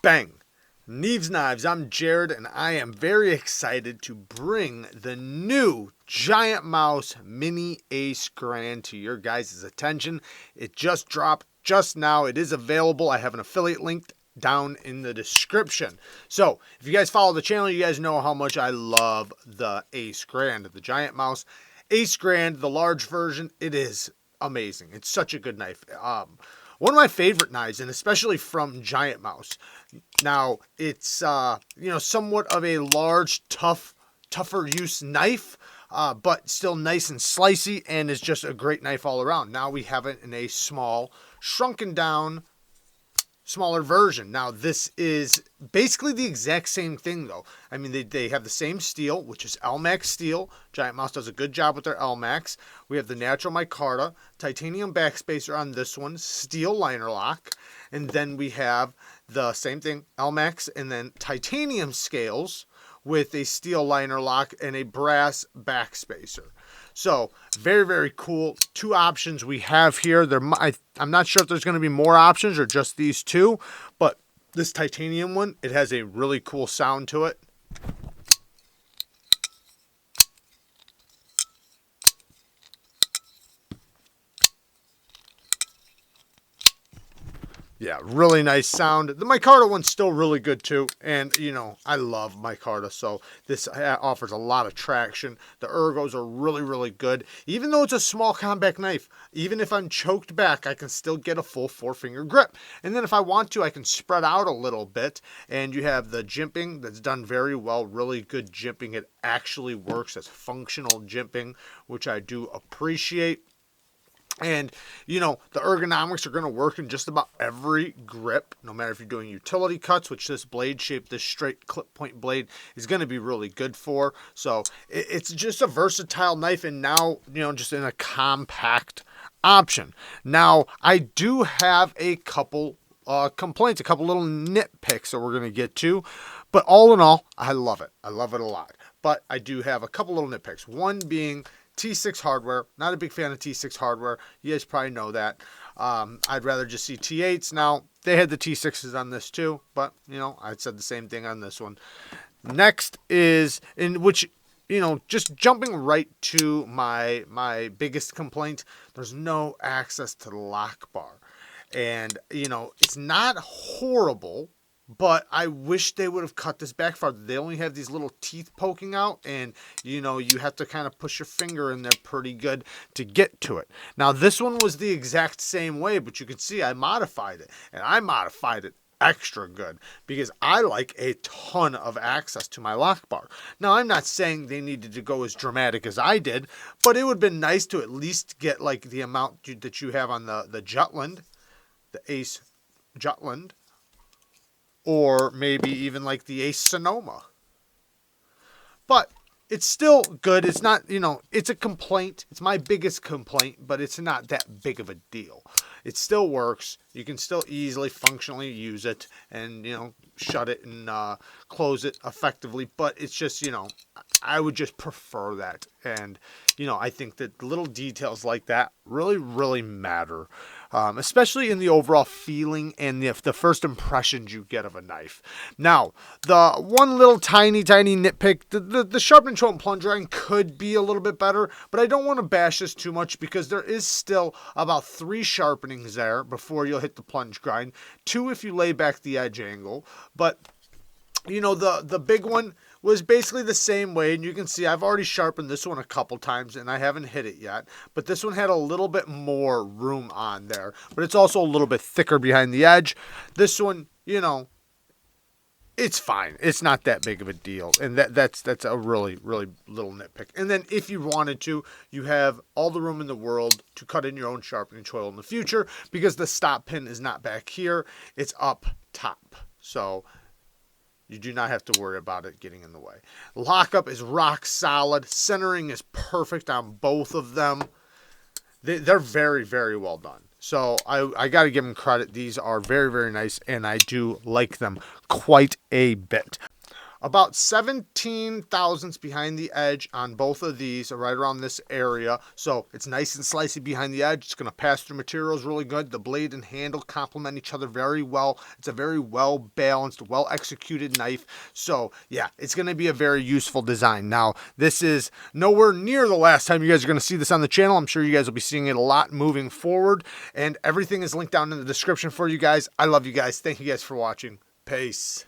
Bang! Neeves Knives, I'm Jared, and I am very excited to bring the new Giant Mouse Mini Ace Grand to your guys' attention. It just dropped just now. It is available. I have an affiliate link down in the description. So, if you guys follow the channel, you guys know how much I love the Ace Grand, the Giant Mouse Ace Grand, the large version. It is amazing. It's such a good knife. One of my favorite knives, and especially from Giant Mouse. Now, it's, somewhat of a large, tougher use knife, but still nice and slicey, and is just a great knife all around. Now we have it in a small, shrunken down, smaller version. Now, this is basically the exact same thing, though. I mean, they have the same steel, which is Elmax steel. Giant Mouse does a good job with their Elmax. We have the natural micarta, titanium backspacer on this one, steel liner lock, and then we have the same thing, Elmax, and then titanium scales with a steel liner lock and a brass backspacer. So, very, very cool. Two options we have here. I'm not sure if there's going to be more options or just these two, but this titanium one, it has a really cool sound to it. Yeah, really nice sound. The micarta one's still really good too. And, I love micarta, so this offers a lot of traction. The ergos are really, really good. Even though it's a small compact knife, even if I'm choked back, I can still get a full 4-finger grip. And then if I want to, I can spread out a little bit. And you have the jimping that's done very well, really good jimping. It actually works as functional jimping, which I do appreciate. And, the ergonomics are going to work in just about every grip, no matter if you're doing utility cuts, which this blade shape, this straight clip point blade is going to be really good for. So it's just a versatile knife, and now, just in a compact option. Now, I do have a couple complaints, a couple little nitpicks that we're going to get to, but all in all, I love it. I love it a lot. But I do have a couple little nitpicks. One being T6 hardware. Not a big fan of T6 hardware. You guys probably know that. I'd rather just see T8s. Now, they had the T6s on this too, but, I said the same thing on this one. Next is, in which, just jumping right to my biggest complaint, there's no access to the Lockbar. And, it's not horrible, but I wish they would have cut this back farther. They only have these little teeth poking out, and, you have to kind of push your finger in there pretty good to get to it. Now, this one was the exact same way, but you can see I modified it, and I modified it extra good because I like a ton of access to my lock bar. Now, I'm not saying they needed to go as dramatic as I did, but it would have been nice to at least get like the amount that you have on the Jutland, the Ace Jutland, or maybe even like the Ace Sonoma. But it's still good. It's not, it's a complaint. It's my biggest complaint, but it's not that big of a deal. It still works. You can still easily, functionally use it and, shut it and close it effectively. But it's just, I would just prefer that. And, I think that little details like that really, really matter. Especially in the overall feeling and the first impressions you get of a knife. Now, the one little tiny nitpick, the sharpen, choke, and plunge grind could be a little bit better, but I don't want to bash this too much because there is still about 3 sharpenings there before you'll hit the plunge grind. 2 if you lay back the edge angle, but the big one was basically the same way, and you can see I've already sharpened this one a couple times, and I haven't hit it yet, but this one had a little bit more room on there, but it's also a little bit thicker behind the edge. This one, it's fine. It's not that big of a deal, and that's a really, really little nitpick. And then if you wanted to, you have all the room in the world to cut in your own sharpening choil in the future because the stop pin is not back here. It's up top. So you do not have to worry about it getting in the way. Lockup is rock solid. Centering is perfect on both of them. They're very, very well done. So I got to give them credit. These are very, very nice, and I do like them quite a bit. about 17 thousandths behind the edge on both of these, right around this area. So it's nice and slicey behind the edge. It's going to pass through materials really good. The blade and handle complement each other very well. It's a very well balanced, well executed knife. So yeah, it's going to be a very useful design. Now, this is nowhere near the last time you guys are going to see this on the channel. I'm sure you guys will be seeing it a lot moving forward, and everything is linked down in the description for you guys. I love you guys. Thank you guys for watching. Peace.